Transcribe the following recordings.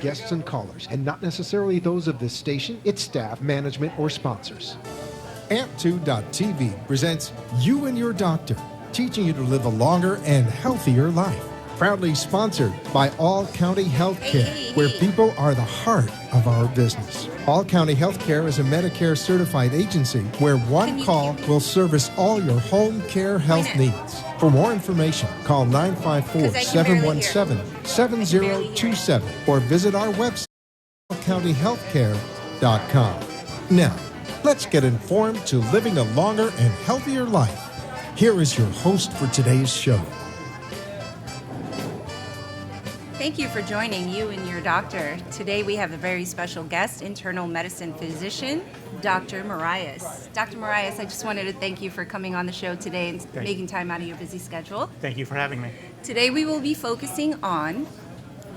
guests and callers, and not necessarily those of this station, its staff, management, or sponsors. Amp2.tv presents You and Your Doctor, teaching you to live a longer and healthier life. Proudly sponsored by All County Healthcare, where people are the heart of our business. All County Healthcare is a Medicare certified agency where one call will service all your home care health needs. For more information, call 954-717-7027 or visit our website, allcountyhealthcare.com. Now, let's get informed to living a longer and healthier life. Here is your host for today's show. Thank you for joining You and Your Doctor. Today we have a very special guest, internal medicine physician, Dr. Moraes. Dr. Moraes, I just wanted to thank you for coming on the show today and making time out of your busy schedule. Thank you for having me. Today we will be focusing on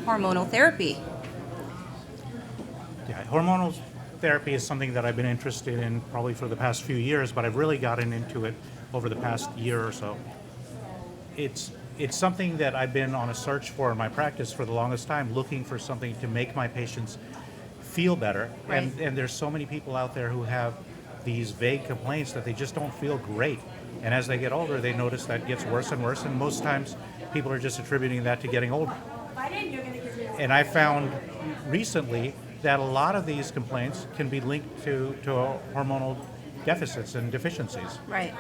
hormonal therapy. Yeah, hormonal therapy is something that I've been interested in probably for the past few years, but I've really gotten into it over the past year or so. It's something that I've been on a search for in my practice for the longest time, looking for something to make my patients feel better. Right. And there's so many people out there who have these vague complaints that they just don't feel great. And as they get older, they notice that gets worse and worse. And most times people are just attributing that to getting older. And I found recently that a lot of these complaints can be linked to hormonal deficits and deficiencies. Right.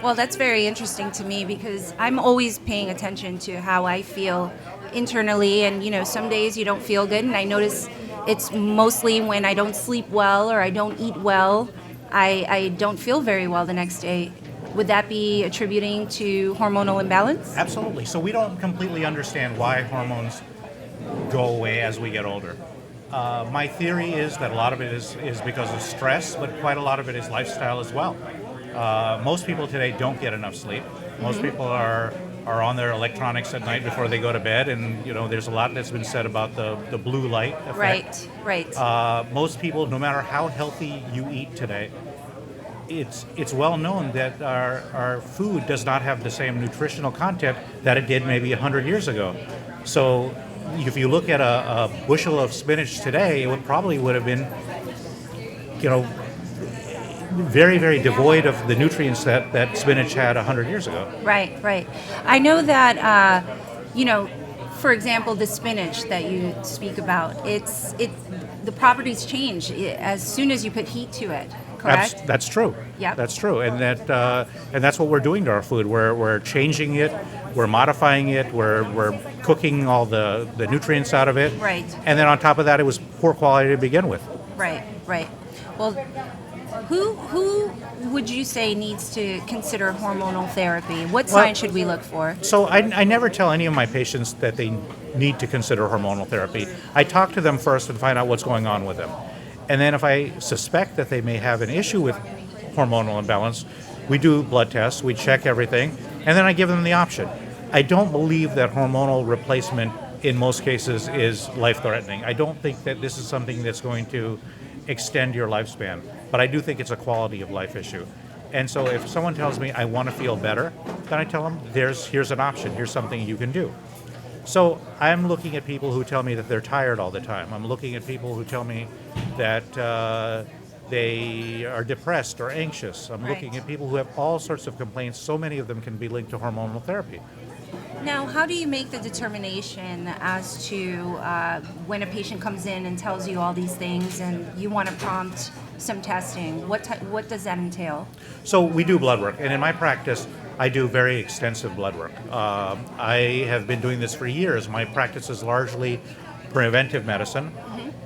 Well, that's very interesting to me because I'm always paying attention to how I feel internally, and some days you don't feel good, and I notice it's mostly when I don't sleep well or I don't eat well, I don't feel very well the next day. Would that be attributing to hormonal imbalance? Absolutely. So we don't completely understand why hormones go away as we get older. My theory is that a lot of it is because of stress, but quite a lot of it is lifestyle as well. Most people today don't get enough sleep. Most people are on their electronics at night before they go to bed, and there's a lot that's been said about the blue light effect. Right. Most people, no matter how healthy you eat today, it's well known that our food does not have the same nutritional content that it did maybe 100 years ago. So if you look at a bushel of spinach today, it would have been, very, very devoid of the nutrients that spinach had 100 years ago. Right. I know that, for example, the spinach that you speak about, the properties change as soon as you put heat to it. Correct? That's true. Yep. That's true, and that's what we're doing to our food. We're changing it, we're modifying it, we're cooking all the nutrients out of it. Right. And then on top of that, it was poor quality to begin with. Right. Well, who would you say needs to consider hormonal therapy? What signs should we look for? So I never tell any of my patients that they need to consider hormonal therapy. I talk to them first and find out what's going on with them. And then if I suspect that they may have an issue with hormonal imbalance, we do blood tests, we check everything, and then I give them the option. I don't believe that hormonal replacement in most cases is life-threatening. I don't think that this is something that's going to extend your lifespan, but I do think it's a quality of life issue. And so if someone tells me I want to feel better, then I tell them here's an option, here's something you can do. So I'm looking at people who tell me that they're tired all the time. I'm looking at people who tell me that they are depressed or anxious. I'm looking at people who have all sorts of complaints. So many of them can be linked to hormonal therapy. Now, how do you make the determination as to when a patient comes in and tells you all these things and you want to prompt some testing? What does that entail? So we do blood work, and in my practice, I do very extensive blood work. I have been doing this for years. My practice is largely preventive medicine,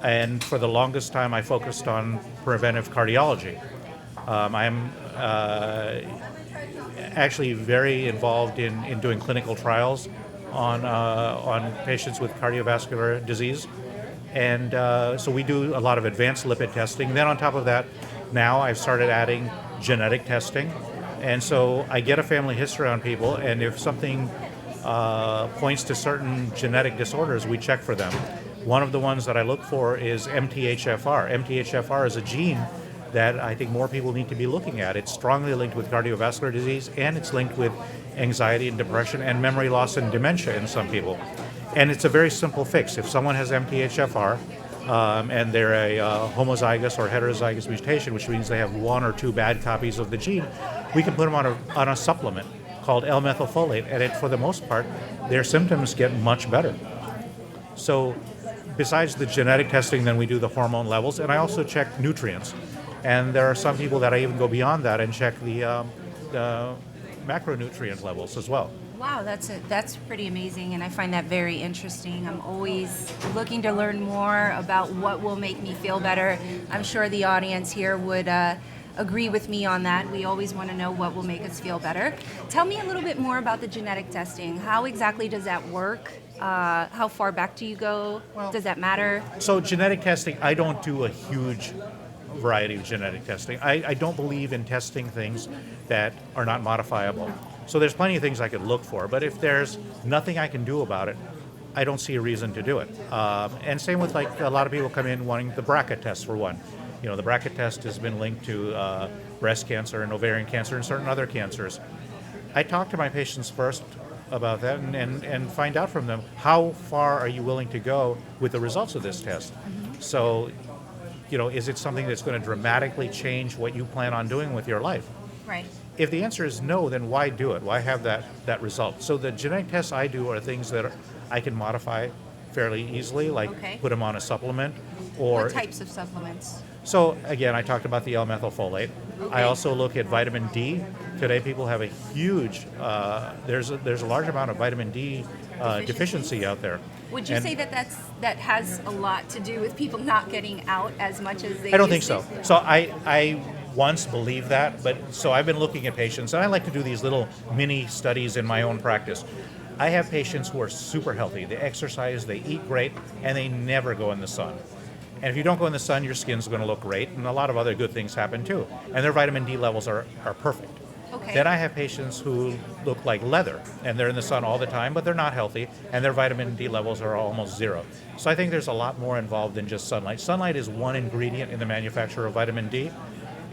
and for the longest time I focused on preventive cardiology. I'm actually very involved in doing clinical trials on patients with cardiovascular disease, and so we do a lot of advanced lipid testing. Then on top of that, now I've started adding genetic testing. And so I get a family history on people, and if something points to certain genetic disorders, we check for them. One of the ones that I look for is MTHFR. MTHFR is a gene that I think more people need to be looking at. It's strongly linked with cardiovascular disease, and it's linked with anxiety and depression and memory loss and dementia in some people. And it's a very simple fix. If someone has MTHFR and they're a homozygous or heterozygous mutation, which means they have one or two bad copies of the gene, we can put them on a supplement called L-methylfolate, and for the most part, their symptoms get much better. So besides the genetic testing, then we do the hormone levels, and I also check nutrients. And there are some people that I even go beyond that and check the macronutrient levels as well. Wow, that's pretty amazing, and I find that very interesting. I'm always looking to learn more about what will make me feel better. I'm sure the audience here would agree with me on that. We always want to know what will make us feel better. Tell me a little bit more about the genetic testing. How exactly does that work? How far back do you go? Does that matter? So genetic testing, I don't do a huge variety of genetic testing. I don't believe in testing things that are not modifiable. So there's plenty of things I could look for, but if there's nothing I can do about it, I don't see a reason to do it. And same with, like, a lot of people come in wanting the BRCA test for one. You know, the BRCA test has been linked to breast cancer and ovarian cancer and certain other cancers. I talk to my patients first about that and find out from them, how far are you willing to go with the results of this test? So, you know, is it something that's going to dramatically change what you plan on doing with your life? Right. If the answer is no, then why do it? Why have that result? So the genetic tests I do are things that I can modify fairly easily, like put them on a supplement. Or What types of supplements? so again, I talked about the L-methylfolate. I also look at vitamin D. Today, people have a huge there's a large amount of vitamin D deficiency out there. Would you say that has a lot to do with people not getting out as much as they I don't used think to? so. So I once believed that, but so I've been looking at patients, and I like to do these little mini studies in my own practice. I have patients who are super healthy. They exercise, they eat great, and they never go in the sun. And if you don't go in the sun, your skin's going to look great, and a lot of other good things happen too. And their vitamin D levels are perfect. Okay. Then I have patients who look like leather, and they're in the sun all the time, but they're not healthy, and their vitamin D levels are almost zero. So I think there's a lot more involved than just sunlight. Sunlight is one ingredient in the manufacture of vitamin D.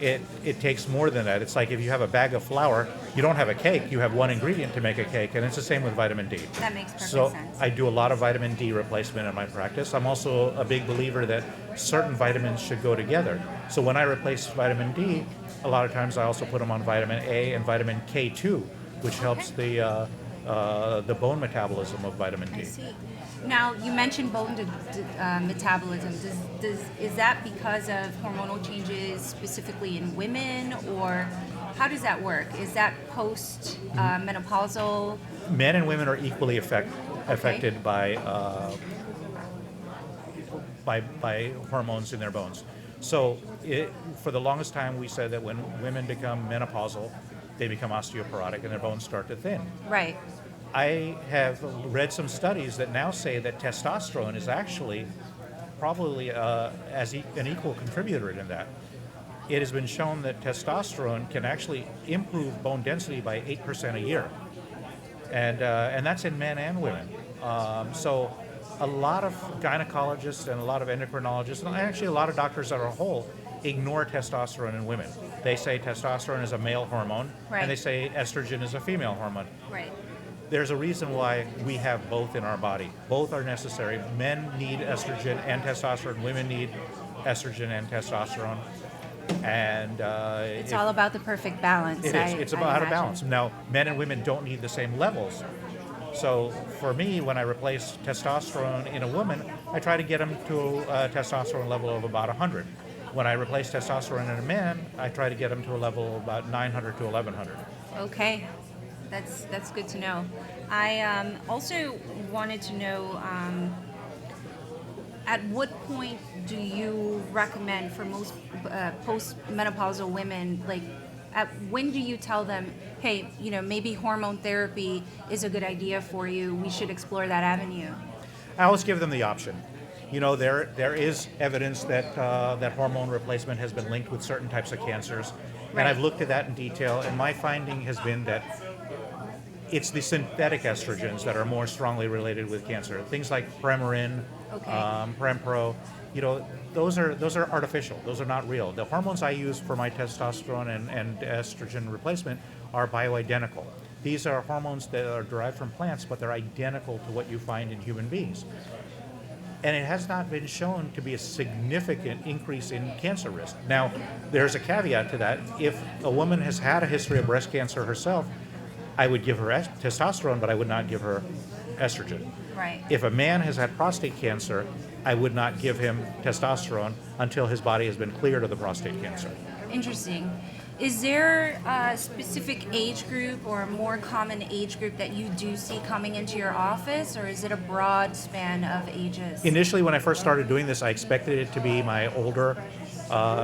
It takes more than that. It's like if you have a bag of flour, you don't have a cake, you have one ingredient to make a cake, and it's the same with vitamin D. That makes perfect So sense. I do a lot of vitamin D replacement in my practice. I'm also a big believer that certain vitamins should go together. So when I replace vitamin D, a lot of times I also put them on vitamin A and vitamin K2, which helps the bone metabolism of vitamin D. I see. Now, you mentioned bone metabolism. Is that because of hormonal changes specifically in women, or how does that work? Is that post-menopausal? Men and women are equally affected by hormones in their bones. So for the longest time, we said that when women become menopausal, they become osteoporotic and their bones start to thin. Right. I have read some studies that now say that testosterone is actually probably an equal contributor in that. It has been shown that testosterone can actually improve bone density by 8% a year, and that's in men and women. So a lot of gynecologists and a lot of endocrinologists, and actually a lot of doctors as a whole, ignore testosterone in women. They say testosterone is a male hormone, Right. and they say estrogen is a female hormone. Right. There's a reason why we have both in our body. Both are necessary. Men need estrogen and testosterone. Women need estrogen and testosterone. And It's all about the perfect balance. it is. It's about how to imagine. balance. Now, men and women don't need the same levels. So for me, when I replace testosterone in a woman, I try to get them to a testosterone level of about 100. When I replace testosterone in a man, I try to get them to a level of about 900 to 1100. Okay, that's good to know. I also wanted to know, at what point do you recommend for most postmenopausal women, like, when do you tell them, hey, maybe hormone therapy is a good idea for you, we should explore that avenue? I always give them the option. There is evidence that that hormone replacement has been linked with certain types of cancers, Right. and I've looked at that in detail, and my finding has been that it's the synthetic estrogens that are more strongly related with cancer. Things like Premarin, Okay. Prempro, those are artificial. Those are not real. The hormones I use for my testosterone and estrogen replacement are bioidentical. These are hormones that are derived from plants, but they're identical to what you find in human beings. And it has not been shown to be a significant increase in cancer risk. Now, there's a caveat to that. If a woman has had a history of breast cancer herself, I would give her testosterone, but I would not give her estrogen. Right. If a man has had prostate cancer, I would not give him testosterone until his body has been cleared of the prostate cancer. Interesting. Is there a specific age group or a more common age group that you do see coming into your office, or is it a broad span of ages? Initially, when I first started doing this, I expected it to be my older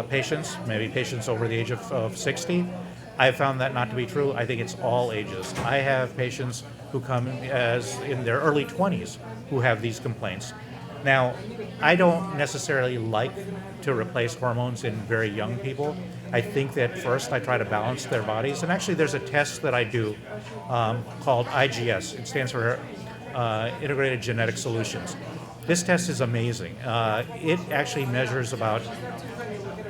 patients, maybe patients over the age of 60. I found that not to be true. I think it's all ages. I have patients who come as in their early 20s who have these complaints. Now, I don't necessarily like to replace hormones in very young people. I think that first I try to balance their bodies. And actually, there's a test that I do called IGS. It stands for Integrated Genetic Solutions. This test is amazing. It actually measures about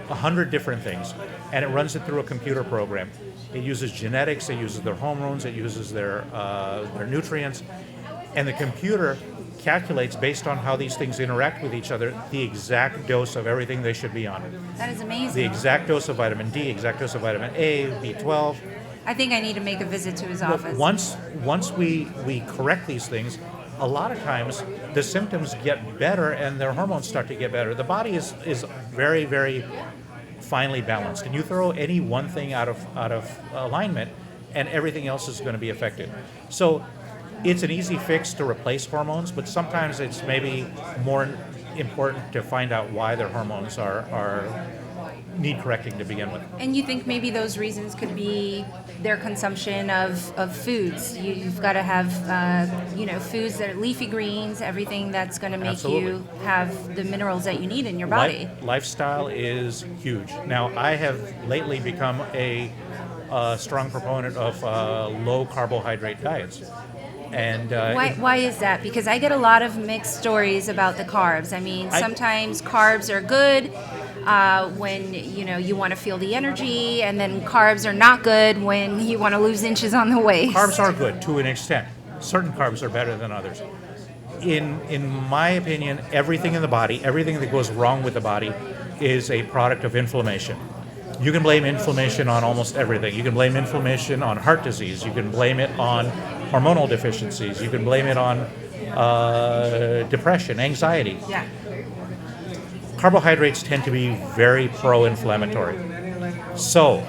100 different things, and it runs it through a computer program. It uses genetics, it uses their hormones, it uses their nutrients, and the computer calculates based on how these things interact with each other the exact dose of everything they should be on. That is amazing. The exact dose of vitamin D, exact dose of vitamin A, B12. I think I need to make a visit to his office. Once we correct these things, a lot of times the symptoms get better and their hormones start to get better. The body is very, very finely balanced, and you throw any one thing out of alignment and everything else is going to be affected. So it's an easy fix to replace hormones, but sometimes it's maybe more important to find out why their hormones are need correcting to begin with. And you think maybe those reasons could be their consumption of foods. You've got to have foods that are leafy greens, everything that's going to make Absolutely. you have the minerals that you need in your body. Lifestyle is huge. Now, I have lately become a strong proponent of low carbohydrate diets. And Why is that? Because I get a lot of mixed stories about the carbs. I mean, sometimes carbs are good when you want to feel the energy, and then carbs are not good when you want to lose inches on the waist. Carbs are good to an extent. Certain carbs are better than others. In my opinion, everything in the body, everything that goes wrong with the body is a product of inflammation. You can blame inflammation on almost everything. You can blame inflammation on heart disease. You can blame it on hormonal deficiencies. You can blame it on depression, anxiety. Yeah. Carbohydrates tend to be very pro-inflammatory. So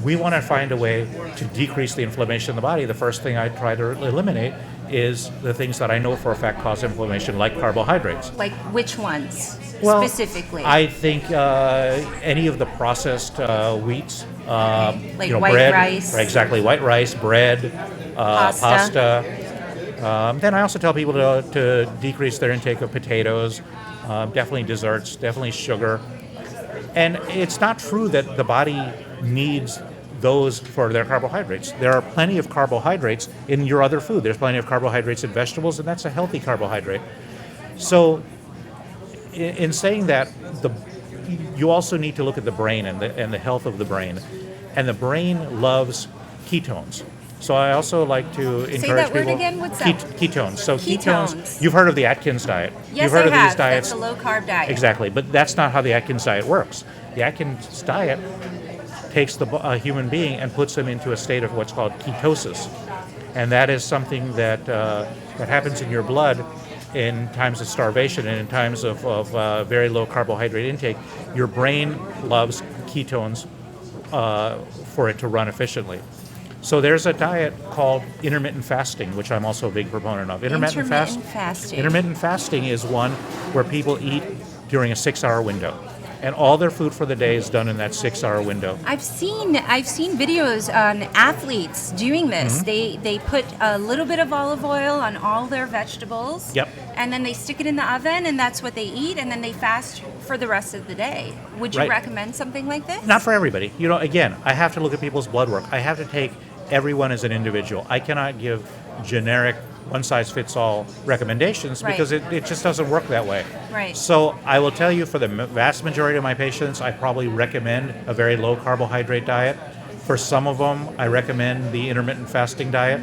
we want to find a way to decrease the inflammation in the body. The first thing I try to eliminate is the things that I know for a fact cause inflammation, like carbohydrates. Like which ones specifically? I think any of the processed wheats, Like white bread, rice. right, exactly, white rice, bread, pasta. Then I also tell people to decrease their intake of potatoes, definitely desserts, definitely sugar. And it's not true that the body needs those for their carbohydrates. There are plenty of carbohydrates in your other food. There's plenty of carbohydrates in vegetables, and that's a healthy carbohydrate. So in saying that, you also need to look at the brain and the health of the brain. And the brain loves ketones. So I also like to encourage Say that word people. again? What's that? Ketones. So Ketones. You've heard of the Atkins diet. Yes, You've heard I of have. these diets. That's a low-carb diet. Exactly, but that's not how the Atkins diet works. The Atkins diet takes a human being and puts them into a state of what's called ketosis, and that is something that happens in your blood in times of starvation and in times of very low carbohydrate intake. Your brain loves ketones for it to run efficiently. So there's a diet called intermittent fasting, which I'm also a big proponent of. Intermittent fasting. Intermittent fasting is one where people eat during a 6-hour window, and all their food for the day is done in that 6-hour window. I've seen videos on athletes doing this. Mm-hmm. They put a little bit of olive oil on all their vegetables. Yep. And then they stick it in the oven, and that's what they eat, and then they fast for the rest of the day. Would you Right. recommend something like this? Not for everybody. Again, I have to look at people's blood work. I have to take everyone as an individual. I cannot give generic one-size-fits-all recommendations Right. because it just doesn't work that way. Right. So I will tell you, for the vast majority of my patients, I probably recommend a very low carbohydrate diet. For some of them, I recommend the intermittent fasting diet.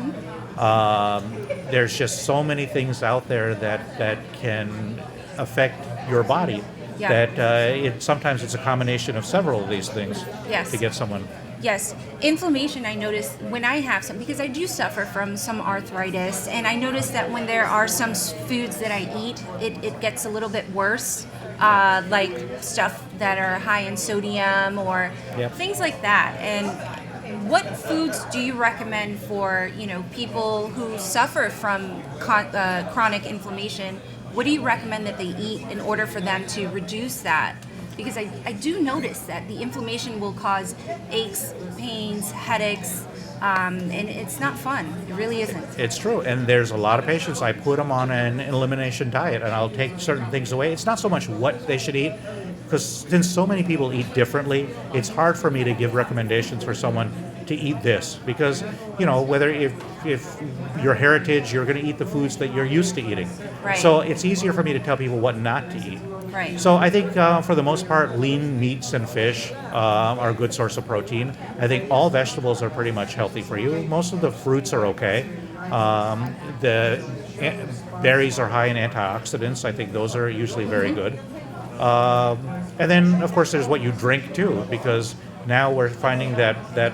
There's just so many things out there that can affect your body. Yeah. That sometimes it's a combination of several of these things Yes. to get someone. Yes, inflammation I notice when I have some, because I do suffer from some arthritis, and I notice that when there are some foods that I eat, it gets a little bit worse, like stuff that are high in sodium or Yep. things like that. And what foods do you recommend for, people who suffer from chronic inflammation? What do you recommend that they eat in order for them to reduce that? Because I do notice that the inflammation will cause aches, pains, headaches, and it's not fun. It really isn't. It's true, and there's a lot of patients, I put them on an elimination diet, and I'll take certain things away. It's not so much what they should eat, because since so many people eat differently, it's hard for me to give recommendations for someone to eat this, because whether if your heritage, you're going to eat the foods that you're used to eating. Right. So it's easier for me to tell people what not to eat. Right. So I think for the most part, lean meats and fish are a good source of protein. I think all vegetables are pretty much healthy for you. Most of the fruits are okay. The berries are high in antioxidants. I think those are usually very good. And then, of course, there's what you drink too, because now we're finding that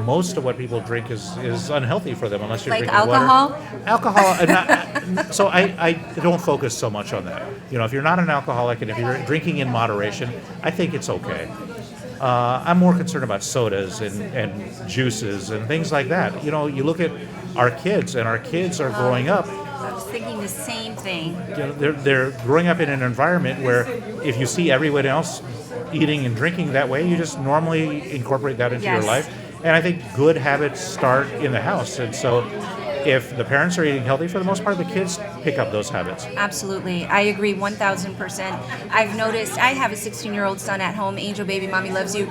most of what people drink is unhealthy for them unless you're Like drinking alcohol? water. Alcohol. So I don't focus so much on that. If you're not an alcoholic and if you're drinking in moderation, I think it's okay. I'm more concerned about sodas and juices and things like that. You look at our kids, and our kids are growing up. I was thinking the same thing. They're growing up in an environment where if you see everyone else eating and drinking that way, you just normally incorporate that into your Yes. life. And I think good habits start in the house. And so if the parents are eating healthy, for the most part, the kids pick up those habits. Absolutely. I agree 1,000%. I've noticed, I have a 16-year-old son at home. Angel baby, mommy loves you.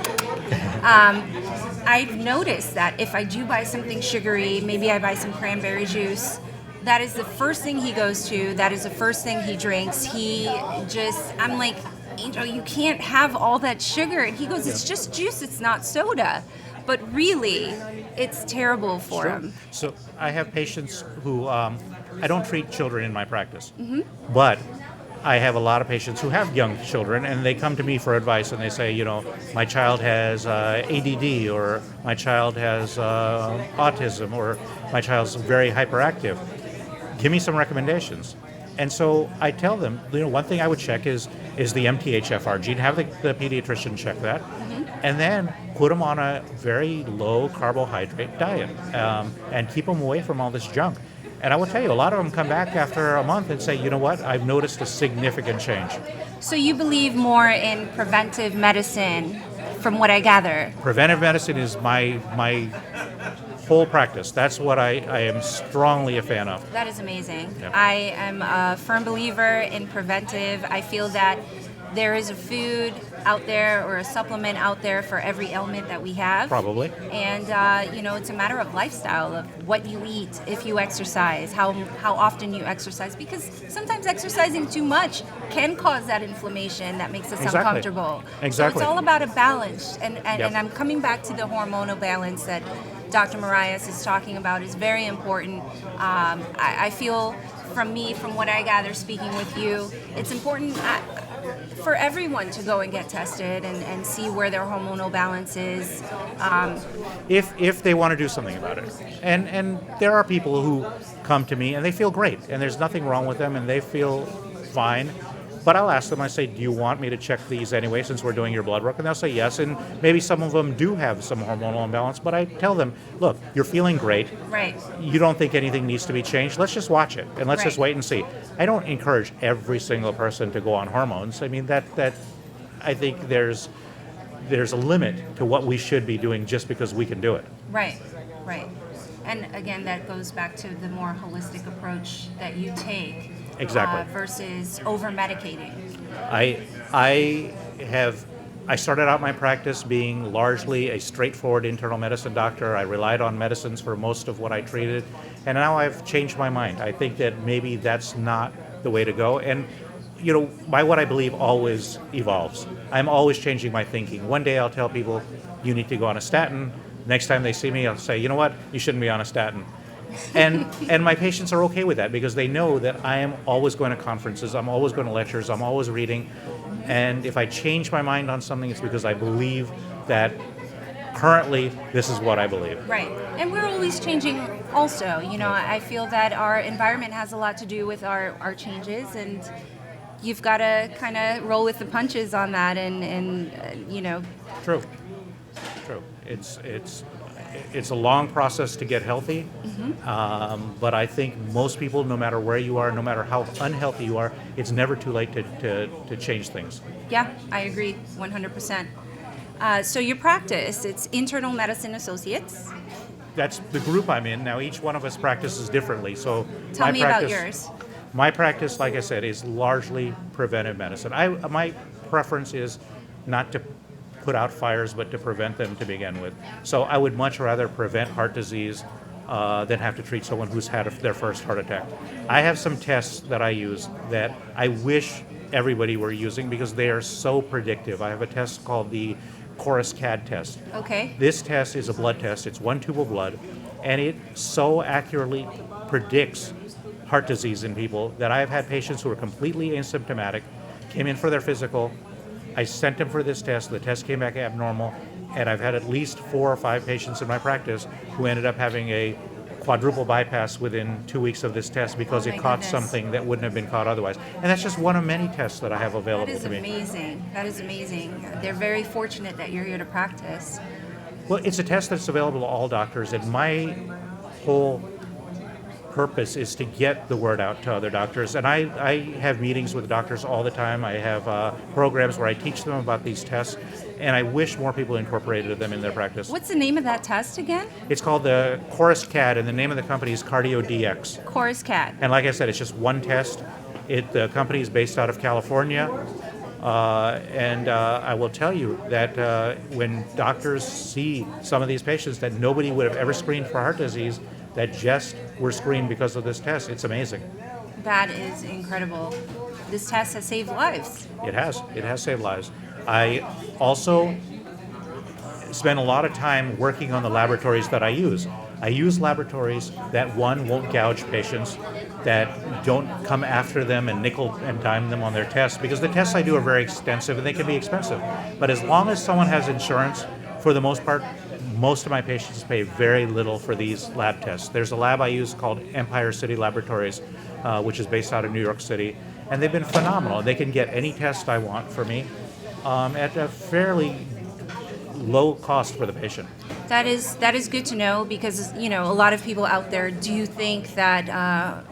I've noticed that if I do buy something sugary, maybe I buy some cranberry juice, that is the first thing he goes to. That is the first thing he drinks. I'm like, Angel, you can't have all that sugar. And he goes, it's just juice, it's not soda. But really, it's terrible for him. So I have patients who, I don't treat children in my practice, but I have a lot of patients who have young children, and they come to me for advice, and they say, my child has ADD, or my child has autism, or my child's very hyperactive. Give me some recommendations. And so I tell them, one thing I would check is the MTHFR gene. Have the pediatrician check that, and then put them on a very low carbohydrate diet, and keep them away from all this junk. And I will tell you, a lot of them come back after a month and say, you know what, I've noticed a significant change. So you believe more in preventive medicine, from what I gather. Preventive medicine is my whole practice. That's what I am strongly a fan of. That is amazing. Yep. I am a firm believer in preventive. I feel that there is a food out there or a supplement out there for every ailment that we have. Probably. And, it's a matter of lifestyle, of what you eat, if you exercise, how often you exercise. Because sometimes exercising too much can cause that inflammation that makes us Exactly. uncomfortable. Exactly. So it's all about a balance. And Yep. I'm coming back to the hormonal balance that Dr. Moraes is talking about is very important. I feel from what I gather speaking with you, it's important for everyone to go and get tested and see where their hormonal balance is. If they want to do something about it. And there are people who come to me and they feel great, and there's nothing wrong with them, and they feel fine. But I'll ask them, I say, do you want me to check these anyway since we're doing your blood work? And they'll say yes, and maybe some of them do have some hormonal imbalance, but I tell them, look, you're feeling great. Right. You don't think anything needs to be changed. Let's just watch it, and let's just Right. wait and see. I don't encourage every single person to go on hormones. I mean, that I think there's a limit to what we should be doing just because we can do it. Right. And again, that goes back to the more holistic approach that you take. Exactly. Versus over-medicating. I started out my practice being largely a straightforward internal medicine doctor. I relied on medicines for most of what I treated, and now I've changed my mind. I think that maybe that's not the way to go, and by what I believe always evolves. I'm always changing my thinking. One day I'll tell people, you need to go on a statin. Next time they see me, I'll say, you know what, you shouldn't be on a statin. And my patients are okay with that because they know that I am always going to conferences, I'm always going to lectures, I'm always reading. And if I change my mind on something, it's because I believe that currently this is what I believe. Right. And we're always changing also. You know, I feel that our environment has a lot to do with our changes, and you've got to kind of roll with the punches on that and you know. True. It's a long process to get healthy, but I think most people, no matter where you are, no matter how unhealthy you are, it's never too late to change things. Yeah, I agree 100%. So your practice, it's Internal Medicine Associates. That's the group I'm in. Now, each one of us practices differently. So Tell me about yours. My practice, like I said, is largely preventive medicine. My preference is not to put out fires, but to prevent them to begin with. So I would much rather prevent heart disease than have to treat someone who's had their first heart attack. I have some tests that I use that I wish everybody were using because they are so predictive. I have a test called the Cortisone test. Okay. This test is a blood test. It's one tube of blood, and it so accurately predicts heart disease in people that I have had patients who are completely asymptomatic, came in for their physical, I sent them for this test, the test came back abnormal, and I've had at least 4 or 5 patients in my practice who ended up having a quadruple bypass within 2 weeks of this test because it caught something that wouldn't have been caught otherwise. And that's just one of many tests that I have available to me. That is amazing. That is amazing. They're very fortunate that you're here to practice. Well, it's a test that's available to all doctors, and my whole purpose is to get the word out to other doctors. And I have meetings with doctors all the time. I have programs where I teach them about these tests, and I wish more people incorporated them in their practice. What's the name of that test again? It's called the Cortisone, and the name of the company is CardioDX. Cortisone. And like I said, it's just one test. The company is based out of California. And I will tell you that when doctors see some of these patients that nobody would have ever screened for heart disease, that just were screened because of this test, it's amazing. That is incredible. This test has saved lives. It has. It has saved lives. I also spend a lot of time working on the laboratories that I use. I use laboratories that, one, won't gouge patients, that don't come after them and nickel and dime them on their tests, because the tests I do are very extensive and they can be expensive. But as long as someone has insurance, for the most part, most of my patients pay very little for these lab tests. There's a lab I use called Empire City Laboratories, which is based out of New York City, and they've been phenomenal. They can get any test I want for me at a fairly low cost for the patient. That is good to know, because you know a lot of people out there do think that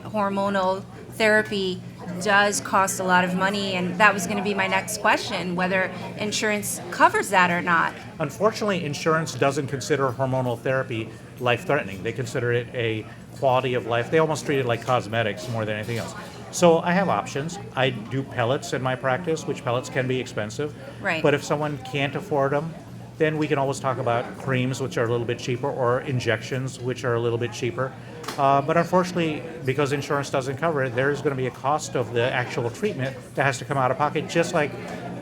hormonal therapy does cost a lot of money, and that was going to be my next question, whether insurance covers that or not. Unfortunately, insurance doesn't consider hormonal therapy life-threatening. They consider it a quality of life. They almost treat it like cosmetics more than anything else. So I have options. I do pellets in my practice, which pellets can be expensive. Right. But if someone can't afford them, then we can always talk about creams, which are a little bit cheaper, or injections, which are a little bit cheaper. But unfortunately, because insurance doesn't cover it, there's going to be a cost of the actual treatment that has to come out of pocket, just like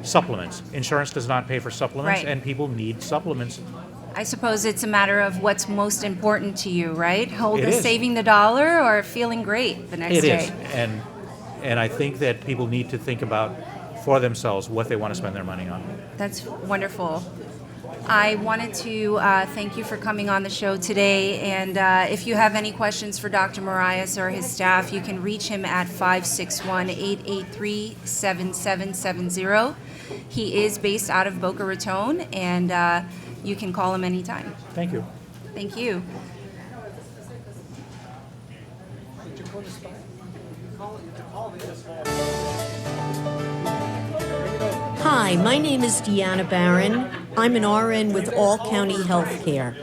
supplements. Insurance does not pay for supplements, Right. and people need supplements. I suppose it's a matter of what's most important to you, right? It is. Saving the dollar or feeling great the next It day. is, and I think that people need to think about for themselves what they want to spend their money on. That's wonderful. I wanted to thank you for coming on the show today, and if you have any questions for Dr. Moraes or his staff, you can reach him at 561-883-7770. He is based out of Boca Raton, and you can call him anytime. Thank you. Thank you. Hi, my name is Deanna Barron. I'm an RN with All County Healthcare.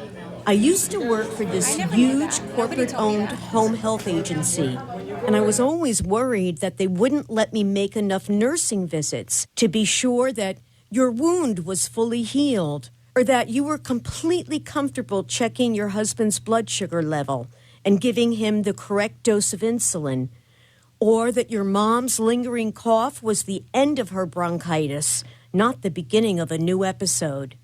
I used to work for this huge corporate-owned home health agency, and I was always worried that they wouldn't let me make enough nursing visits to be sure that your wound was fully healed, or that you were completely comfortable checking your husband's blood sugar level and giving him the correct dose of insulin, or that your mom's lingering cough was the end of her bronchitis, not the beginning of a new episode.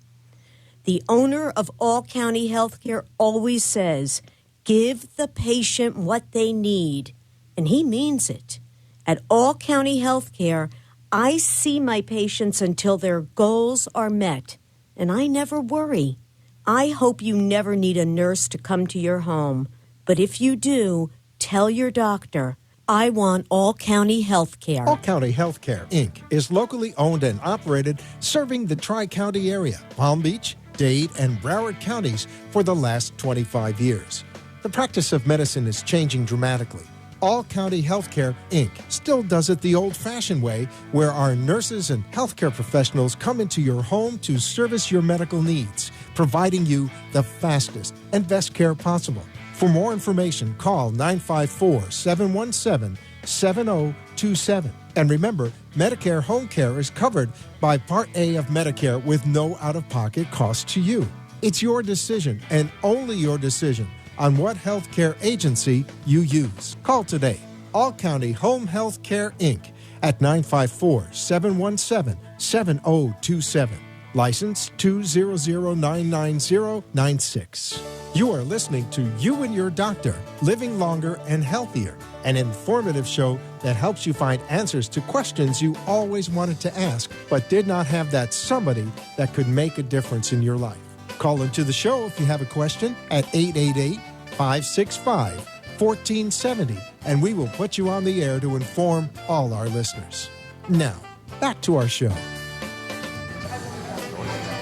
The owner of All County Healthcare always says, give the patient what they need. And he means it. At All County Healthcare, I see my patients until their goals are met, and I never worry. I hope you never need a nurse to come to your home, but if you do, tell your doctor, I want All County Healthcare. All County Healthcare, Inc. is locally owned and operated, serving the Tri-County area, Palm Beach, Dade, and Broward counties for the last 25 years. The practice of medicine is changing dramatically. All County Healthcare, Inc. still does it the old-fashioned way, where our nurses and healthcare professionals come into your home to service your medical needs, providing you the fastest and best care possible. For more information, call 954-717-7027. And remember, Medicare Home Care is covered by Part A of Medicare with no out-of-pocket cost to you. It's your decision, and only your decision, on what healthcare agency you use. Call today, All County Home Health Care, Inc. at 954-717-7027. License 200999096. You are listening to You and Your Doctor, Living Longer and Healthier, an informative show that helps you find answers to questions you always wanted to ask, but did not have that somebody that could make a difference in your life. Call into the show if you have a question at 888-565-1470, and we will put you on the air to inform all our listeners. Now, back to our show.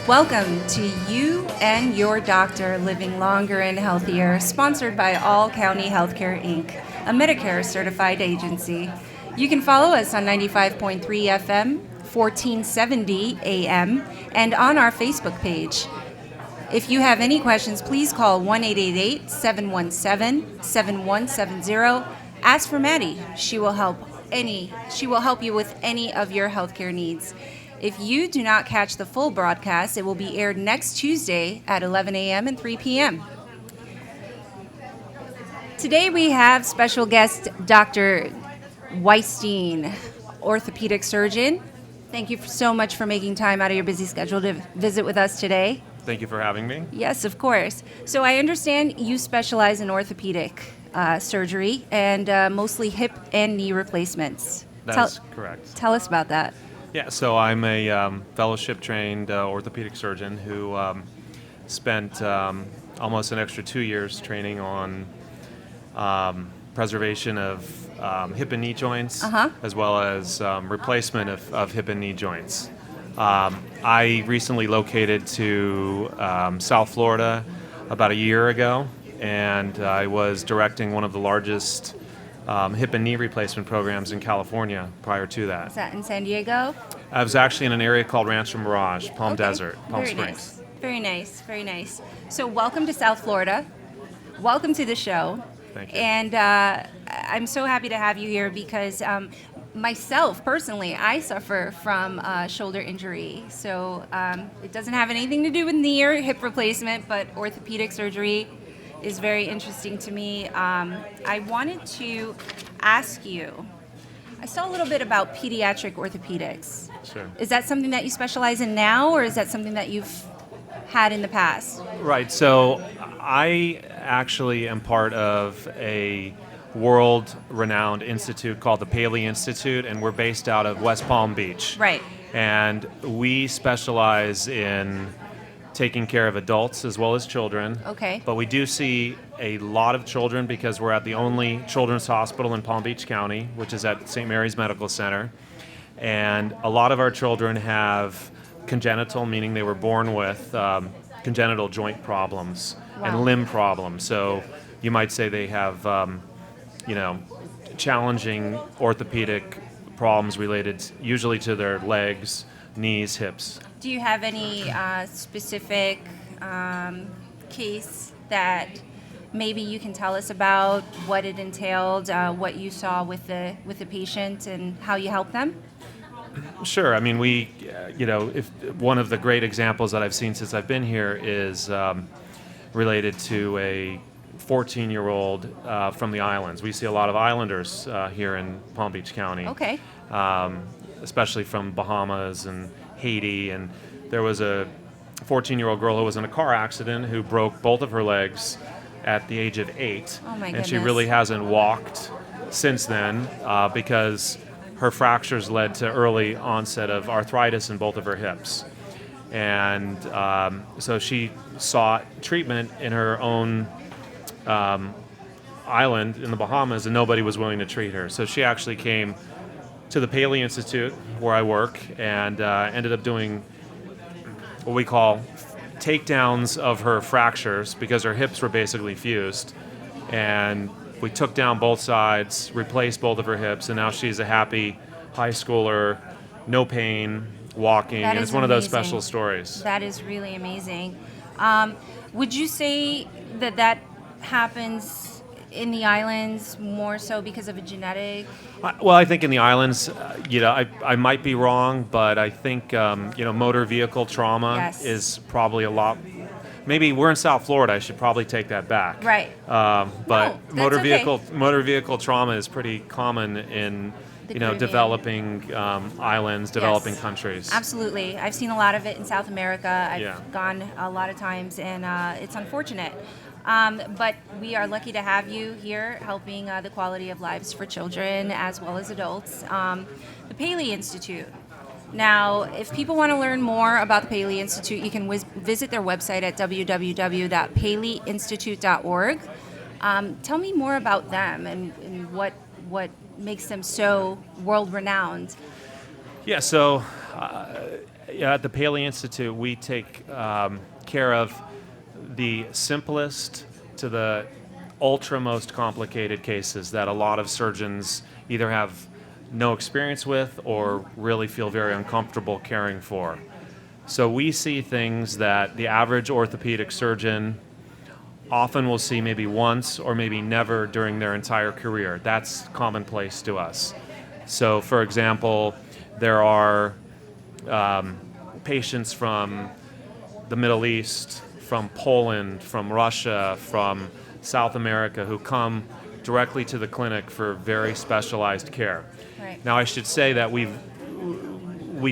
Welcome to You and Your Doctor, Living Longer and Healthier, sponsored by All County Healthcare, Inc., a Medicare certified agency. You can follow us on 95.3 FM, 1470 AM, and on our Facebook page. If you have any questions, please call 1-888-717-7170. Ask for Maddie. She will help you with any of your healthcare needs. If you do not catch the full broadcast, it will be aired next Tuesday at 11 a.m. and 3 p.m. Today we have special guest Dr. Weisstein, orthopedic surgeon. Thank you so much for making time out of your busy schedule to visit with us today. Thank you for having me. Yes, of course. So I understand you specialize in orthopedic surgery and mostly hip and knee replacements. That's correct. Tell us about that. Yeah, so I'm a fellowship-trained orthopedic surgeon who spent almost an extra 2 years training on preservation of hip and knee joints, as well as replacement of hip and knee joints. I recently located to South Florida about a year ago, and I was directing one of the largest hip and knee replacement programs in California prior to that. Is that in San Diego? I was actually in an area called Rancho Moraes, Palm Desert, Palm Very Springs. Nice. Very nice, very nice. So welcome to South Florida. Welcome to the show. Thank you. And I'm so happy to have you here because myself, personally, I suffer from shoulder injury. So it doesn't have anything to do with knee or hip replacement, but orthopedic surgery is very interesting to me. I wanted to ask you, I saw a little bit about pediatric orthopedics. Sure. Is that something that you specialize in now, or is that something that you've had in the past? Right, so I actually am part of a world-renowned institute called the Paley Institute, and we're based out of West Palm Beach. Right. And we specialize in taking care of adults as well as children. Okay. But we do see a lot of children because we're at the only children's hospital in Palm Beach County, which is at St. Mary's Medical Center. And a lot of our children have congenital, meaning they were born with congenital joint problems and limb problems. So you might say they have, challenging orthopedic problems related usually to their legs, knees, hips. Do you have any specific case that maybe you can tell us about, what it entailed, what you saw with the patient, and how you helped them? Sure. I mean, if one of the great examples that I've seen since I've been here is related to a 14-year-old from the islands. We see a lot of islanders here in Palm Beach County. Okay. Especially from Bahamas and Haiti, and there was a 14-year-old girl who was in a car accident who broke both of her legs at the age of 8. Oh my and she goodness. really hasn't walked since then because her fractures led to early onset of arthritis in both of her hips. And so she sought treatment in her own island in the Bahamas, and nobody was willing to treat her. So she actually came to the Paley Institute, where I work, and ended up doing what we call takedowns of her fractures because her hips were basically fused. And we took down both sides, replaced both of her hips, and now she's a happy high schooler, no pain, walking, That and is it's one of those amazing. special stories. That is really amazing. Would you say that happens in the islands more so because of a genetic? Well, I think in the islands, I might be wrong, but I think motor vehicle trauma Yes. is probably a lot. Maybe we're in South Florida. I should probably take that back. Right. But that's motor okay. vehicle trauma is pretty common in The Caribbean. developing islands, developing Yes. countries. Absolutely. I've seen a lot of it in South America. I've Yeah. gone a lot of times, and it's unfortunate. But we are lucky to have you here helping the quality of lives for children as well as adults. The Paley Institute. Now, if people want to learn more about the Paley Institute, you can visit their website at www.paleyinstitute.org. Tell me more about them and what makes them so world-renowned. Yeah, so at the Paley Institute, we take care of the simplest to the ultra most complicated cases that a lot of surgeons either have no experience with or really feel very uncomfortable caring for. So we see things that the average orthopedic surgeon often will see maybe once or maybe never during their entire career. That's commonplace to us. So for example, there are patients from the Middle East, from Poland, from Russia, from South America who come directly to the clinic for very specialized care. Right. Now I should say that we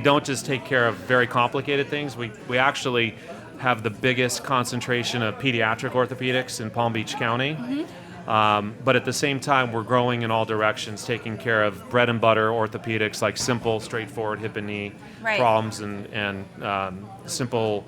don't just take care of very complicated things. We actually have the biggest concentration of pediatric orthopedics in Palm Beach County. But at the same time, we're growing in all directions, taking care of bread and butter orthopedics like simple, straightforward hip and knee Right. problems and simple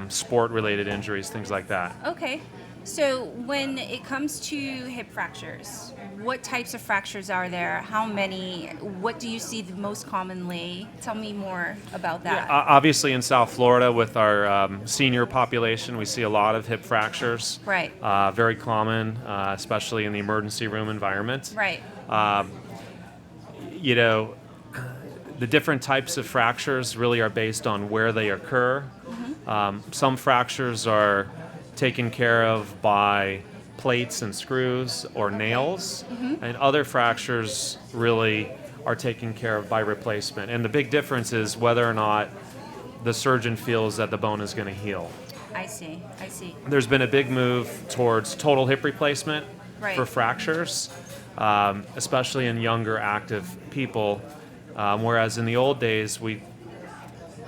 sport-related injuries, things like that. Okay. So when it comes to hip fractures, what types of fractures are there? How many? What do you see the most commonly? Tell me more about that. Obviously, in South Florida, with our senior population, we see a lot of hip fractures. Right. Very common, especially in the emergency room environment. Right. The different types of fractures really are based on where they occur. Some fractures are taken care of by plates and screws or nails, and other fractures really are taken care of by replacement. And the big difference is whether or not the surgeon feels that the bone is going to heal. I see. There's been a big move towards total hip replacement Right. for fractures, especially in younger active people, whereas in the old days,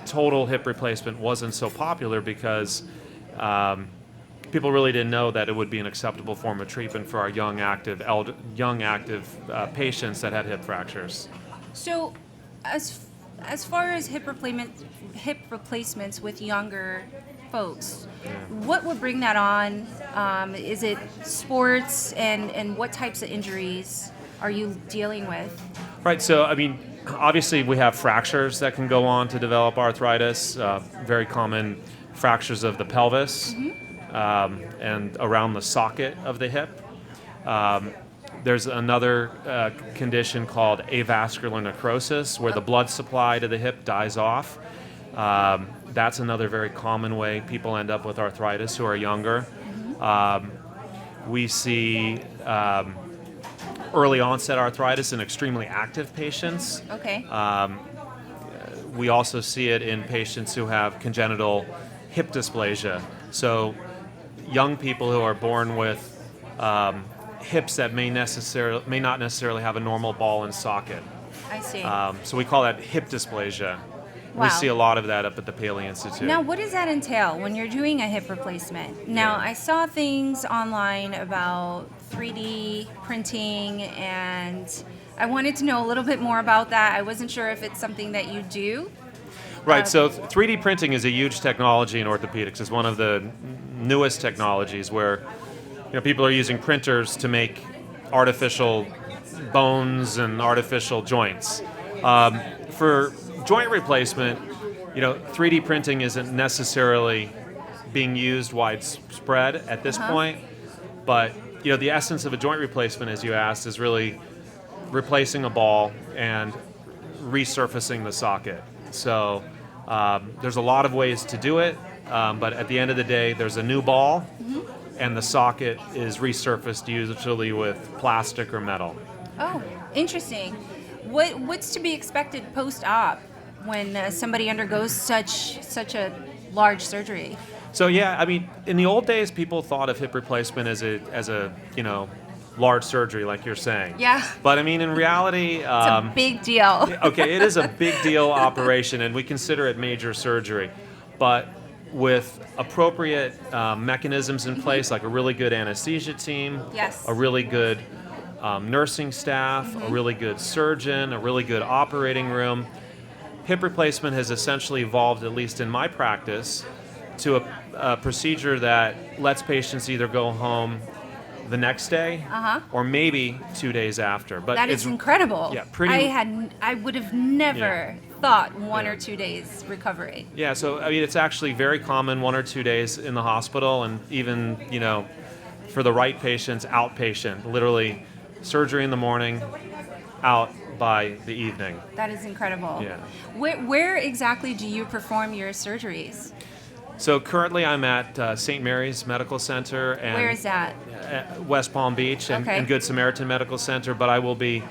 total hip replacement wasn't so popular because people really didn't know that it would be an acceptable form of treatment for our young active patients that had hip fractures. So, as far as hip replacements with younger folks, what would bring that on? Is it sports, and what types of injuries are you dealing with? Right, so I mean, obviously we have fractures that can go on to develop arthritis, very common fractures of the pelvis and around the socket of the hip. There's another condition called avascular necrosis where the blood supply to the hip dies off. That's another very common way people end up with arthritis who are younger. We see early onset arthritis in extremely active patients. Okay. We also see it in patients who have congenital hip dysplasia. So young people who are born with hips that may not necessarily have a normal ball and socket. I see. So we call that hip dysplasia. We Wow. see a lot of that up at the Paley Institute. Now, what does that entail when you're doing a hip replacement? Now, Yeah. I saw things online about 3D printing, and I wanted to know a little bit more about that. I wasn't sure if it's something that you do. Right, so 3D printing is a huge technology in orthopedics. It's one of the newest technologies where people are using printers to make artificial bones and artificial joints. For joint replacement, 3D printing isn't necessarily being used widespread at this point, but the essence of a joint replacement, as you asked, is really replacing a ball and resurfacing the socket. So there's a lot of ways to do it, but at the end of the day, there's a new ball, and the socket is resurfaced usually with plastic or metal. Oh, interesting. What's to be expected post-op when somebody undergoes such a large surgery? So yeah, I mean, in the old days, people thought of hip replacement as a large surgery, like you're saying. Yeah. But I mean, in reality, It's a big deal. okay, it is a big deal operation, and we consider it major surgery. But with appropriate mechanisms in place, like a really good anesthesia team, Yes. a really good nursing staff, a really good surgeon, a really good operating room, hip replacement has essentially evolved, at least in my practice, to a procedure that lets patients either go home the next day or maybe 2 days after. But That is incredible. Yeah, pretty. I would have never thought 1 Yeah. or 2 days recovery. Yeah, so I mean, it's actually very common 1 or 2 days in the hospital, and even for the right patients, outpatient, literally surgery in the morning, out by the evening. That is incredible. Yeah. Where exactly do you perform your surgeries? So currently I'm at St. Mary's Medical Center and Where is that? West Palm Beach and, Okay. and Good Samaritan Medical Center, but I will be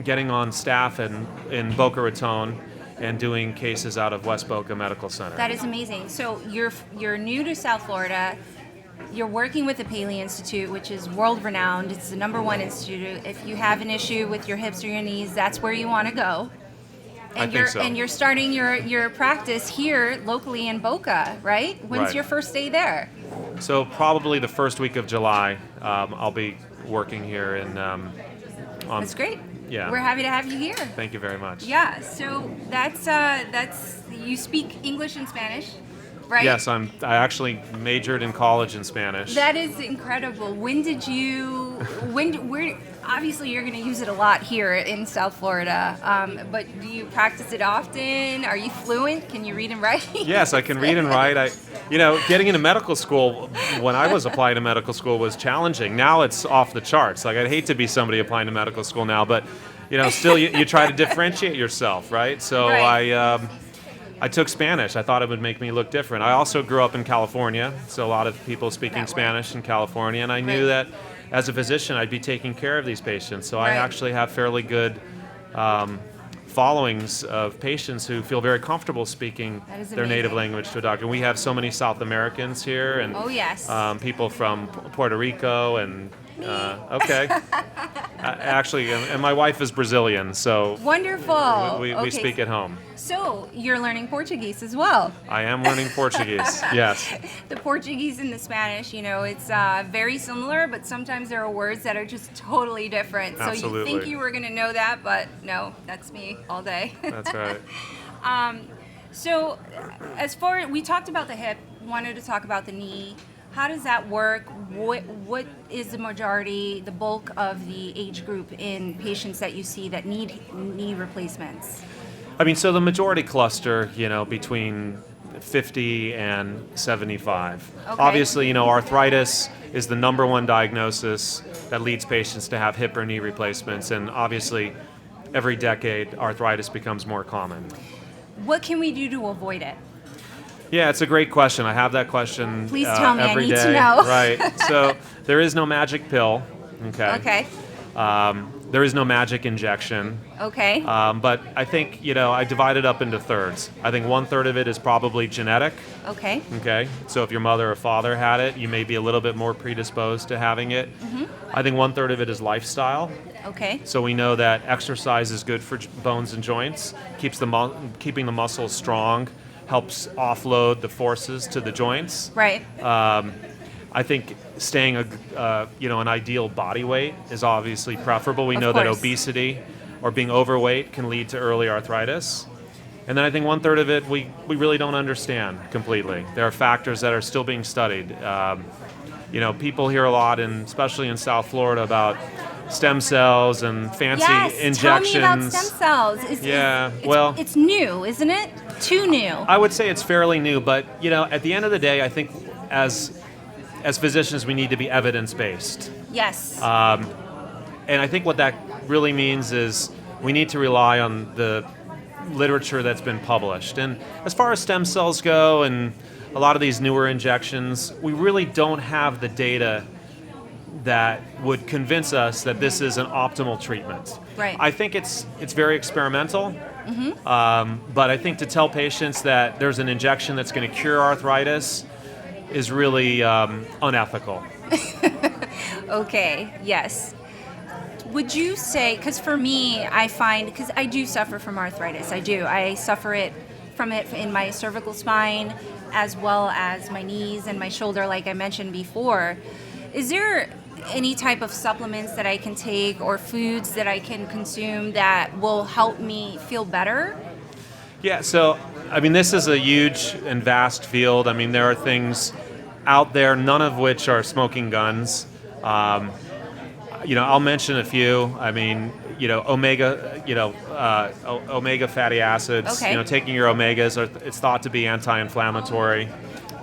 getting on staff in Boca Raton and doing cases out of West Boca Medical Center. That is amazing. So you're new to South Florida. You're working with the Paley Institute, which is world renowned. It's the #1 institute. If you have an issue with your hips or your knees, that's where you want to go. And think so. And you're starting your practice here locally in Boca, right? When's Right. your first day there? So probably the first week of July, I'll be working here in. That's great. Yeah. We're happy to have you here. Thank you very much. Yeah. So that's you speak English and Spanish, right? Yes, I actually majored in college in Spanish. That is incredible. Where, obviously you're going to use it a lot here in South Florida, but do you practice it often? Are you fluent? Can you read and write? Yes, I can read and write. Getting into medical school, when I was applying to medical school, was challenging. Now it's off the charts. Like, I'd hate to be somebody applying to medical school now, but, still you try to differentiate yourself, right? So Right. I took Spanish. I thought it would make me look different. I also grew up in California, so a lot of people speaking That way. Spanish in California, and I knew Right. that as a physician, I'd be taking care of these patients. So I Right. actually have fairly good followings of patients who feel very comfortable speaking That is their native amazing. language to a doctor. We have so many South Americans here, and Oh, yes. people from Puerto Rico, and okay. Actually, and my wife is Brazilian, so Wonderful. we Okay, speak at home. So you're learning Portuguese as well. I am learning Portuguese, yes. The Portuguese and the Spanish, it's very similar, but sometimes there are words that are just totally different. So you Absolutely. think you were going to know that, but no, that's me all day. That's right. So as far we talked about the hip, wanted to talk about the knee. How does that work? What is the majority, the bulk of the age group in patients that you see that need knee replacements? I mean, so the majority cluster, between 50 and 75. Okay. Obviously, arthritis is the #1 diagnosis that leads patients to have hip or knee replacements, and obviously, every decade, arthritis becomes more common. What can we do to avoid it? Yeah, it's a great question. I have that question Please tell me, I every need to day. know. Right. So there is no magic pill. Okay. Okay. There is no magic injection. Okay. But I think, I divide it up into thirds. I think 1/3 of it is probably genetic. Okay. Okay. So if your mother or father had it, you may be a little bit more predisposed to having it. I think 1/3 of it is lifestyle. Okay. So we know that exercise is good for bones and joints, keeping the muscles strong, helps offload the forces to the joints. Right. I think staying an ideal body weight is obviously preferable. We Of know that course. obesity or being overweight can lead to early arthritis. And then I think 1/3 of it we really don't understand completely. There are factors that are still being studied. People hear a lot, especially in South Florida, about stem cells and fancy Yes. injections. Tell me about stem cells. It's new, isn't it? Too new. I would say it's fairly new, but at the end of the day, I think as physicians, we need to be evidence-based. Yes. And I think what that really means is we need to rely on the literature that's been published. And as far as stem cells go and a lot of these newer injections, we really don't have the data that would convince us that this is an optimal treatment. Right. I think it's very experimental, but I think to tell patients that there's an injection that's going to cure arthritis is really unethical. Okay, yes. Would you say, because for me, I find, because I do suffer from arthritis, I do. I suffer from it in my cervical spine as well as my knees and my shoulder, like I mentioned before. Is there any type of supplements that I can take or foods that I can consume that will help me feel better? Yeah, so, this is a huge and vast field. There are things out there, none of which are smoking guns. I'll mention a few. Omega fatty acids. Okay. Taking your omegas, it's thought to be anti-inflammatory.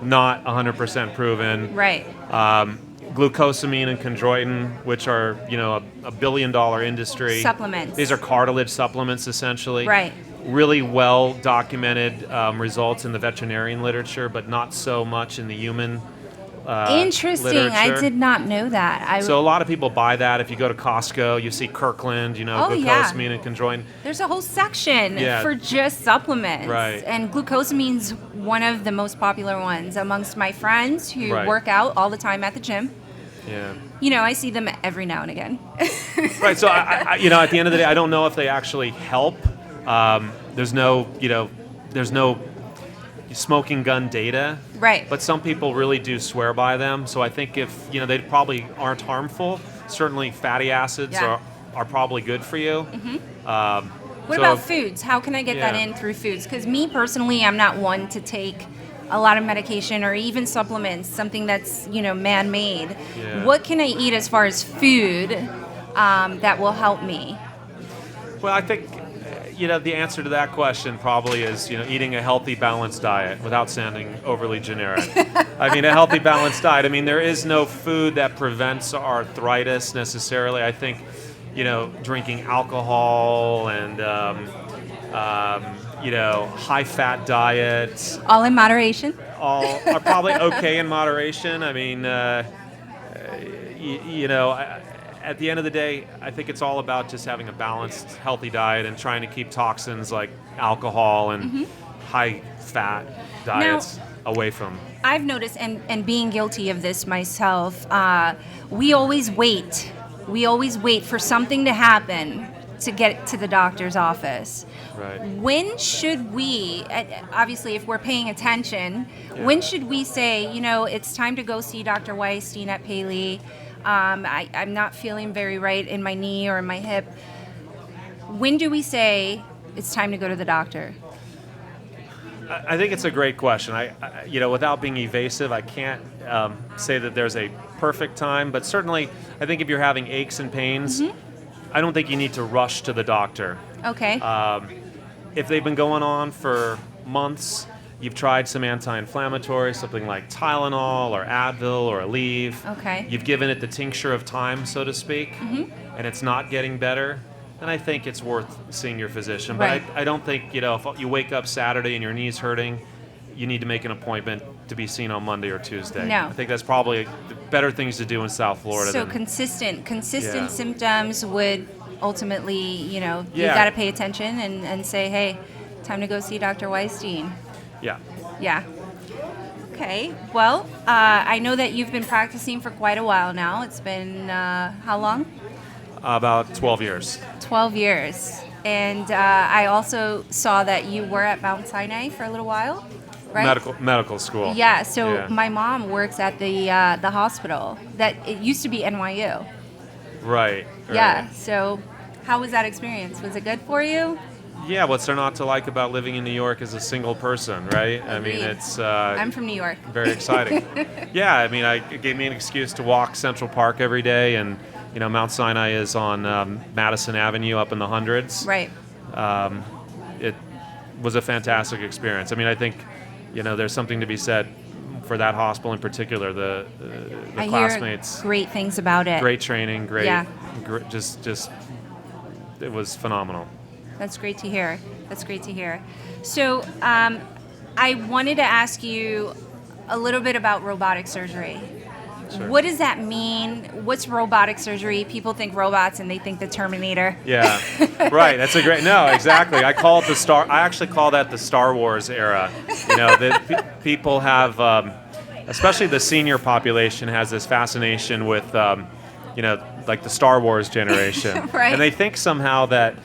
Not 100% proven. Right. Glucosamine and chondroitin, which are, a billion-dollar industry. Supplements. These are cartilage supplements, essentially. Right. Really well documented results in the veterinarian literature, but not so much in the human Interesting. literature. I did not know that. So a lot of people buy that. If you go to Costco, you see Kirkland, glucosamine and chondroitin. There's a whole section Yeah. for just supplements. Right. And glucosamine's one of the most popular ones amongst my friends who Right. work out all the time at the gym. Yeah. I see them every now and again. Right. So at the end of the day, I don't know if they actually help. There's no smoking gun data. Right. But some people really do swear by them. So I think if, they probably aren't harmful, certainly fatty acids Yeah. are probably good for you. What about foods? How can I get that Yeah. in through foods? Because me personally, I'm not one to take a lot of medication or even supplements, something that's, man-made. Yeah. What can I eat as far as food that will help me? Well, I think, the answer to that question probably is, eating a healthy, balanced diet without sounding overly generic. A healthy, balanced diet. There is no food that prevents arthritis necessarily. I think, drinking alcohol and, high-fat diets. All in moderation? All are probably okay in moderation. At the end of the day, I think it's all about just having a balanced, healthy diet and trying to keep toxins like alcohol and high-fat diets away from. I've noticed, and being guilty of this myself, we always wait. We always wait for something to happen to get to the doctor's office. Right. When should we, obviously if we're paying attention, when should we say, it's time to go see Dr. Weisstein at Paley? I'm not feeling very right in my knee or in my hip. When do we say it's time to go to the doctor? I think it's a great question. Without being evasive, I can't say that there's a perfect time, but certainly I think if you're having aches and pains, I don't think you need to rush to the doctor. Okay. If they've been going on for months, you've tried some anti-inflammatory, something like Tylenol or Advil or Aleve. Okay. You've given it the tincture of time, so to speak, and it's not getting better, then I think it's worth seeing your physician. Right. But I don't think, if you wake up Saturday and your knee's hurting, you need to make an appointment to be seen on Monday or Tuesday. No. I think that's probably the better things to do in South Florida. So than, consistent Yeah. symptoms would ultimately, you Yeah. got to pay attention and say, hey, time to go see Dr. Weisstein. Yeah. Yeah. Okay. Well, I know that you've been practicing for quite a while now. It's been how long? About 12 years. 12 years. And I also saw that you were at Mount Sinai for a little while, right? Medical school. Yeah. So Yeah. my mom works at the hospital that it used to be NYU. Right. Yeah. So how was that experience? Was it good for you? Yeah, what's there not to like about living in New York as a single person, right? I mean, Agreed. it's I'm from New York. very exciting. Yeah, I mean, it gave me an excuse to walk Central Park every day, and Mount Sinai is on Madison Avenue up in the hundreds. Right. It was a fantastic experience. I mean, I think there's something to be said for that hospital in particular. The I classmates, hear great things about it. great training, great, Yeah. just it was phenomenal. That's great to hear. That's great to hear. So I wanted to ask you a little bit about robotic surgery. Sure. What does that mean? What's robotic surgery? People think robots and they think the Terminator. Yeah, right. That's a great. No, exactly. I actually call that the Star Wars era. That people have, especially the senior population, has this fascination with, like the Star Wars generation, Right. And they think somehow that,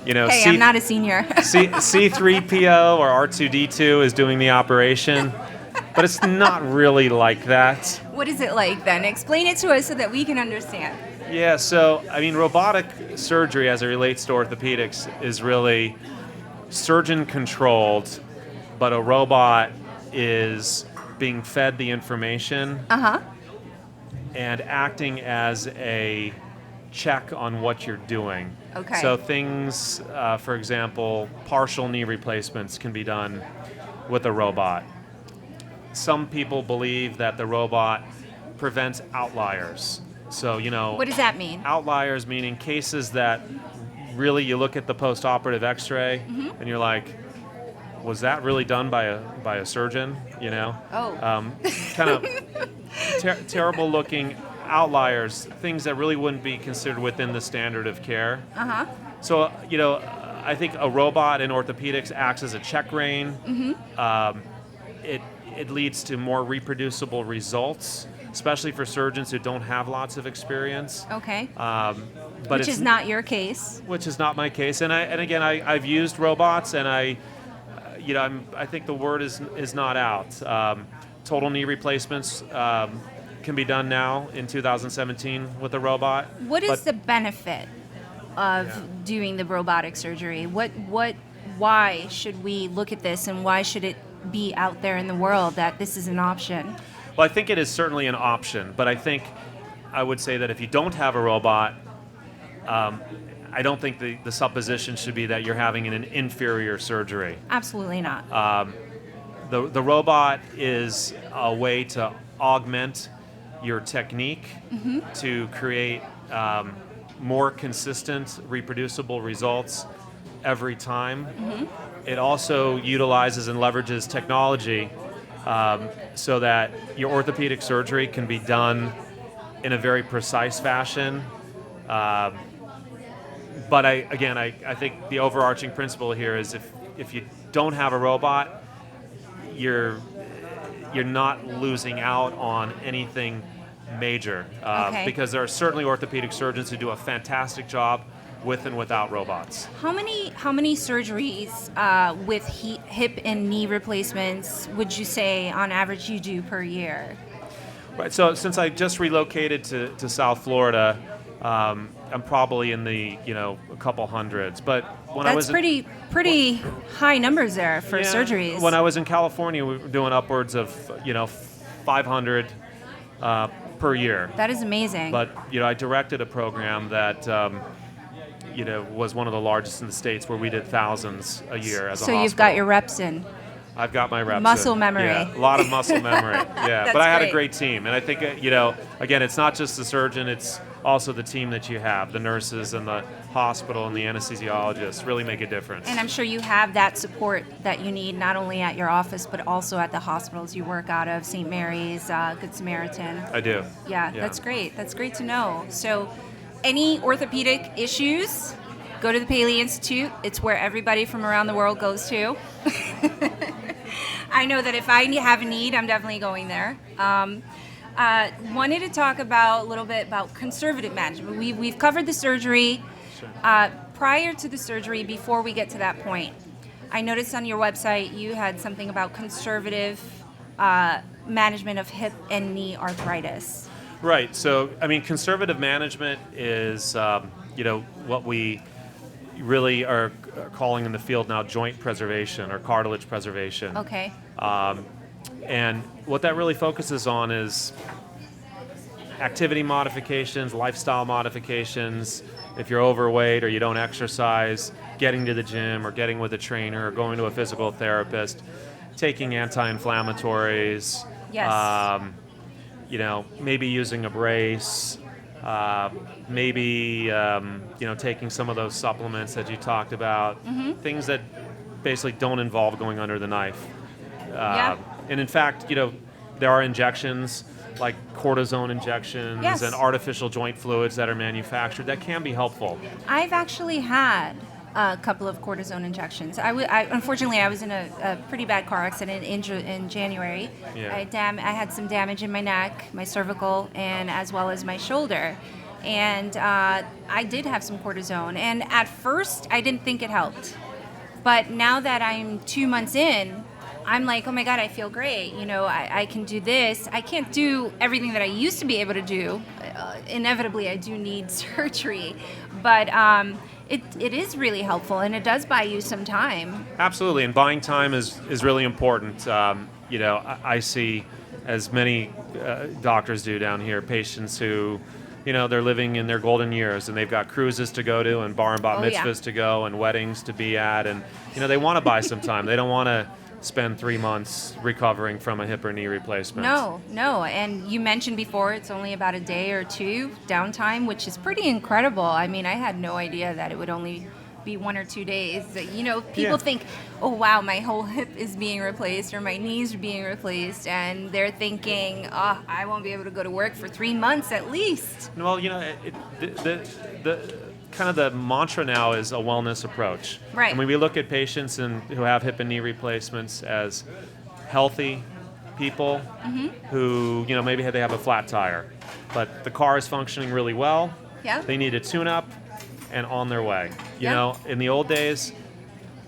Hey, I'm not a senior. C3PO or R2D2 is doing the operation, but it's not really like that. What is it like then? Explain it to us so that we can understand. Yeah, so I mean, robotic surgery as it relates to orthopedics is really surgeon controlled, but a robot is being fed the information and acting as a check on what you're doing. Okay. So things, for example, partial knee replacements can be done with a robot. Some people believe that the robot prevents outliers. So, What does that mean? outliers meaning cases that really you look at the post-operative x-ray and you're like, was that really done by a surgeon? Oh. Kind of terrible looking outliers, things that really wouldn't be considered within the standard of care. So, I think a robot in orthopedics acts as a check rein. It leads to more reproducible results, especially for surgeons who don't have lots of experience. Okay. But Which is not your case. Which is not my case. And again, I've used robots, and I think the word is not out. Total knee replacements can be done now in 2017 with a robot. What is the benefit of doing the robotic surgery? Why should we look at this, and why should it be out there in the world that this is an option? Well, I think it is certainly an option, but I would say that if you don't have a robot, I don't think the supposition should be that you're having an inferior surgery. Absolutely not. The robot is a way to augment your technique to create more consistent, reproducible results every time. It also utilizes and leverages technology so that your orthopedic surgery can be done in a very precise fashion. But I think the overarching principle here is if you don't have a robot, you're not losing out on anything major, because there are certainly orthopedic surgeons who do a fantastic job with and without robots. How many surgeries with hip and knee replacements would you say on average you do per year? Right. So since I just relocated to South Florida, I'm probably in the a couple hundreds. But when I was pretty high numbers there for surgeries. When I was in California, we were doing upwards of 500 per year. That is amazing. But I directed a program that was one of the largest in the States, where we did thousands a year as a hospital. So you've got your reps in. I've got my reps Muscle in. memory. Yeah, a lot of muscle memory. Yeah, That's but I had great. a great team, and I think again, it's not just the surgeon; it's also the team that you have, the nurses and the hospital and the anesthesiologists really make a difference. And I'm sure you have that support that you need not only at your office but also at the hospitals you work out of, St. Mary's, Good Samaritan. I do. Yeah, that's great. That's great to know. So any orthopedic issues, go to the Paley Institute. It's where everybody from around the world goes to. I know that if I have a need, I'm definitely going there. Wanted to talk about a little bit about conservative management. We've covered the surgery. Prior to the surgery, before we get to that point, I noticed on your website you had something about conservative management of hip and knee arthritis. Right. So, I mean, conservative management is, what we really are calling in the field now joint preservation or cartilage preservation. Okay. And what that really focuses on is activity modifications, lifestyle modifications. If you're overweight or you don't exercise, getting to the gym or getting with a trainer or going to a physical therapist, taking anti-inflammatories. Yes. Maybe using a brace, maybe taking some of those supplements that you talked about, things that basically don't involve going under the knife. And in fact, there are injections like cortisone injections Yes. and artificial joint fluids that are manufactured that can be helpful. I've actually had a couple of cortisone injections. Unfortunately, I was in a pretty bad car accident in January. Yeah. I had some damage in my neck, my cervical, and as well as my shoulder. And I did have some cortisone. And at first, I didn't think it helped. But now that I'm 2 months in, I'm like, oh my God, I feel great. I can do this. I can't do everything that I used to be able to do. Inevitably, I do need surgery. But it is really helpful, and it does buy you some time. Absolutely, and buying time is really important. I see, as many doctors do down here, patients who, they're living in their golden years, and they've got cruises to go to and bar and bat mitzvahs to go and weddings to be at, and they want to buy some time. They don't want to spend 3 months recovering from a hip or knee replacement. No, and you mentioned before it's only about a day or two downtime, which is pretty incredible. I mean, I had no idea that it would only be 1 or 2 days. People think, oh wow, my whole hip is being replaced or my knees are being replaced, and they're thinking, oh, I won't be able to go to work for 3 months at least. Well, the kind of the mantra now is a wellness approach. Right. And when we look at patients who have hip and knee replacements as healthy people who, maybe they have a flat tire, but the car is functioning really well. Yeah. They need a tune-up and on their way. In the old days,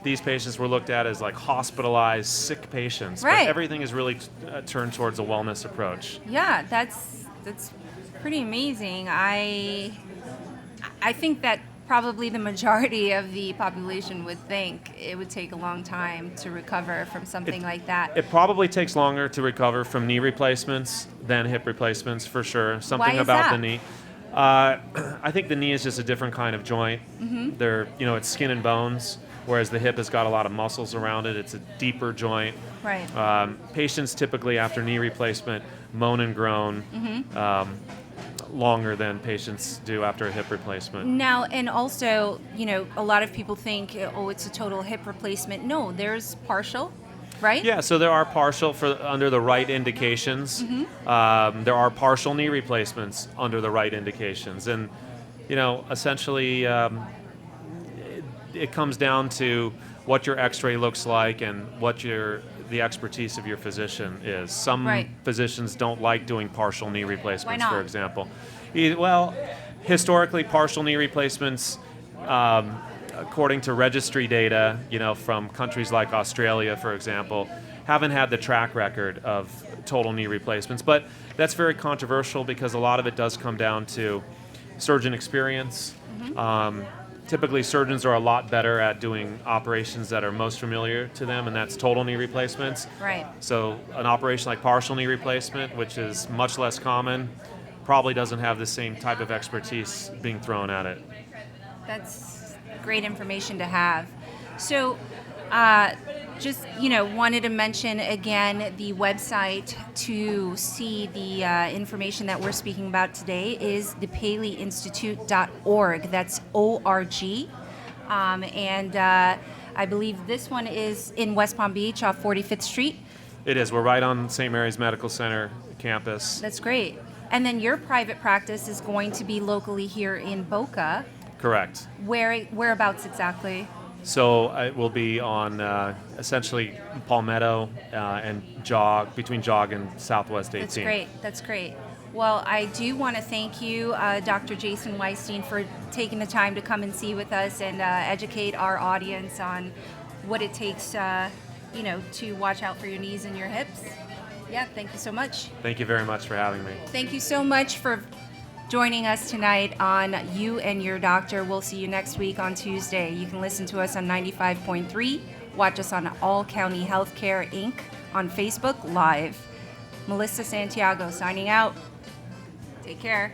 these patients were looked at as like hospitalized, sick patients. Right. But everything is really turned towards a wellness approach. Yeah, that's pretty amazing. I think that probably the majority of the population would think it would take a long time to recover from something like that. It probably takes longer to recover from knee replacements than hip replacements, for sure. Something Why is about that? the knee. I think the knee is just a different kind of joint. They're, it's skin and bones, whereas the hip has got a lot of muscles around it. It's a deeper joint. Right. Patients typically after knee replacement moan and groan longer than patients do after a hip replacement. Now, and also, a lot of people think, oh, it's a total hip replacement. No, there's partial, right? Yeah, so there are partial under the right indications. There are partial knee replacements under the right indications. And, essentially it comes down to what your x-ray looks like and what the expertise of your physician is. Some physicians don't like doing partial knee replacements, Why not? for example. Well, historically, partial knee replacements, according to registry data, from countries like Australia, for example, haven't had the track record of total knee replacements. But that's very controversial because a lot of it does come down to surgeon experience. Typically, surgeons are a lot better at doing operations that are most familiar to them, and that's total knee replacements. Right. So an operation like partial knee replacement, which is much less common, probably doesn't have the same type of expertise being thrown at it. That's great information to have. So, just, wanted to mention again the website to see the information that we're speaking about today is thepaleyinstitute.org. That's O-R-G. And I believe this one is in West Palm Beach off 45th Street. It is. We're right on St. Mary's Medical Center campus. That's great. And then your private practice is going to be locally here in Boca. Correct. Whereabouts exactly? So it will be on essentially Palmetto and between Jog and Southwest 18. That's great. That's great. Well, I do want to thank you, Dr. Jason Weisstein, for taking the time to come and see with us and educate our audience on what it takes, to watch out for your knees and your hips. Yeah, thank you so much. Thank you very much for having me. Thank you so much for joining us tonight on You and Your Doctor. We'll see you next week on Tuesday. You can listen to us on 95.3. Watch us on All County Healthcare Inc. on Facebook Live. Melissa Santiago signing out. Take care.